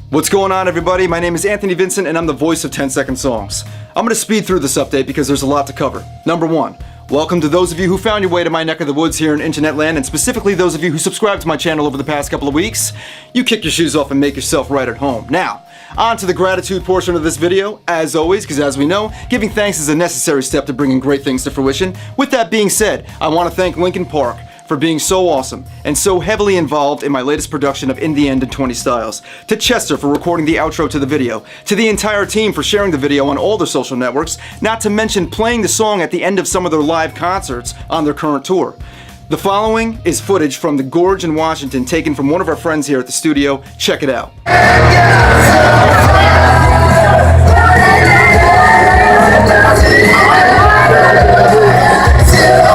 What's going on, everybody? My name is Anthony Vincent and I'm the voice of 10-Second Songs. I'm going to speed through this update because there's a lot to cover. Number one, welcome to those of you who found your way to my neck of the woods here in internet land, and specifically those of you who subscribed to my channel over the past couple of weeks. You kick your shoes off and make yourself right at home. Now, on to the gratitude portion of this video. As always, because as we know, giving thanks is a necessary step to bringing great things to fruition. With that being said, I want to thank Linkin Park for being so awesome and so heavily involved in my latest production of In the End in 20 Styles, to Chester for recording the outro to the video, to the entire team for sharing the video on all their social networks, not to mention playing the song at the end of some of their live concerts on their current tour. The following is footage from the Gorge in Washington taken from one of our friends here at the studio. Check it out.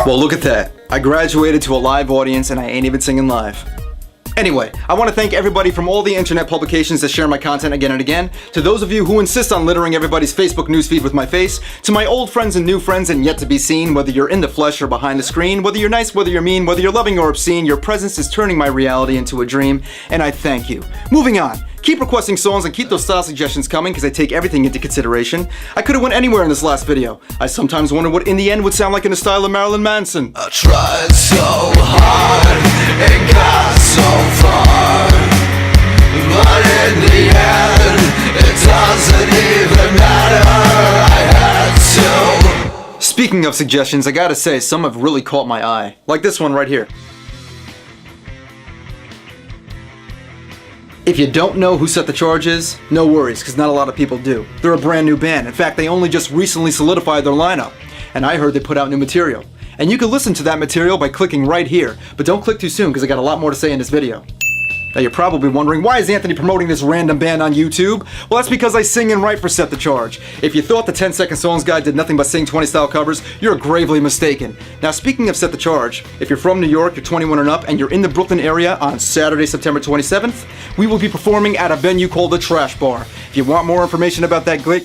Well, look at that. I graduated to a live audience and I ain't even singing live. Anyway, I want to thank everybody from all the internet publications that share my content again and again, to those of you who insist on littering everybody's Facebook newsfeed with my face, to my old friends and new friends and yet to be seen, whether you're in the flesh or behind the screen, whether you're nice, whether you're mean, whether you're loving or obscene, your presence is turning my reality into a dream, and I thank you. Moving on. Keep requesting songs and keep those style suggestions coming because I take everything into consideration. I could have went anywhere in this last video. I sometimes wonder what In the End would sound like in the style of Marilyn Manson. I tried so hard and got so far, but in the end it doesn't even matter. I had to. Speaking of suggestions, I gotta say, some have really caught my eye. Like this one right here. If you don't know who Set the Charge is, no worries, because not a lot of people do. They're a brand new band. In fact, they only just recently solidified their lineup. And I heard they put out new material. And you can listen to that material by clicking right here. But don't click too soon, because I got a lot more to say in this video. Now you're probably wondering, why is Anthony promoting this random band on YouTube? Well, that's because I sing and write for Set the Charge. If you thought the 10-Second Songs guy did nothing but sing 20-style covers, you're gravely mistaken. Now speaking of Set the Charge, if you're from New York, you're 21 and up, and you're in the Brooklyn area on Saturday, September 27th, we will be performing at a venue called the Trash Bar. If you want more information about that gig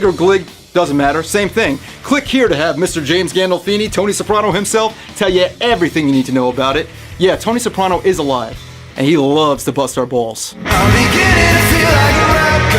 or glig, doesn't matter, same thing. Click here to have Mr. James Gandolfini, Tony Soprano himself, tell you everything you need to know about it. Yeah, Tony Soprano is alive, and he loves to bust our balls. I'm beginning to feel like a rap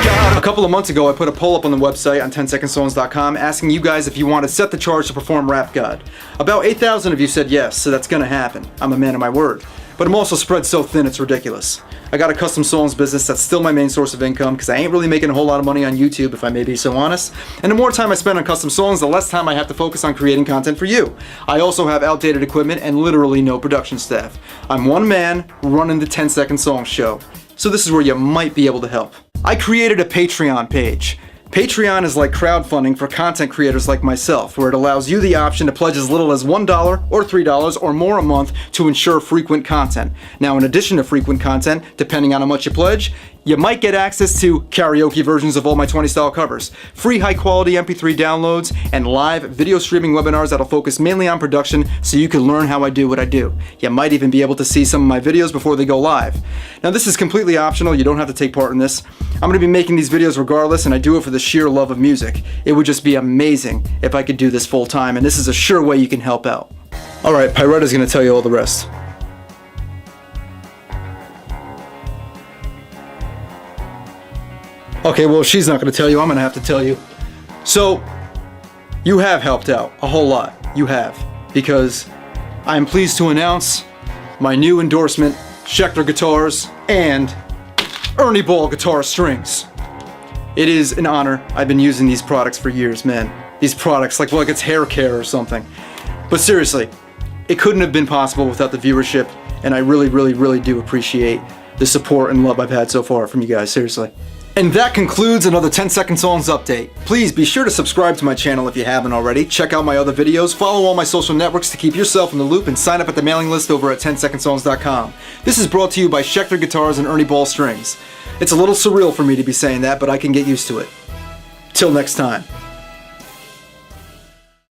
god. A couple of months ago, I put a poll up on the website on 10secondsongs.com asking you guys if you want to Set the Charge to perform Rap God. About 8,000 of you said yes, so that's gonna happen. I'm a man of my word. But I'm also spread so thin it's ridiculous. I got a custom songs business that's still my main source of income because I ain't really making a whole lot of money on YouTube, if I may be so honest. And the more time I spend on custom songs, the less time I have to focus on creating content for you. I also have outdated equipment and literally no production staff. I'm one man running the 10-Second Songs show. So this is where you might be able to help. I created a Patreon page. Patreon is like crowdfunding for content creators like myself, where it allows you the option to pledge as little as $1 or $3 or more a month to ensure frequent content. Now, in addition to frequent content, depending on how much you pledge, you might get access to karaoke versions of all my 20-style covers, free high-quality MP3 downloads, and live video streaming webinars that'll focus mainly on production so you can learn how I do what I do. You might even be able to see some of my videos before they go live. Now, this is completely optional. You don't have to take part in this. I'm going to be making these videos regardless, and I do it for the sheer love of music. It would just be amazing if I could do this full-time, and this is a sure way you can help out. Alright, Pyretta's going to tell you all the rest. Okay, well, if she's not going to tell you, I'm going to have to tell you. So, you have helped out a whole lot. You have. Because I am pleased to announce my new endorsement, Schecter Guitars and Ernie Ball Guitar Strings. It is an honor. I've been using these products for years, man. These products, like it's hair care or something. But seriously, it couldn't have been possible without the viewership, and I really, really, really do appreciate the support and love I've had so far from you guys, seriously. And that concludes another 10-Second Songs update. Please be sure to subscribe to my channel if you haven't already. Check out my other videos, follow all my social networks to keep yourself in the loop, and sign up at the mailing list over at 10secondsongs.com. This is brought to you by Schecter Guitars and Ernie Ball Strings. It's a little surreal for me to be saying that, but I can get used to it. Till next time.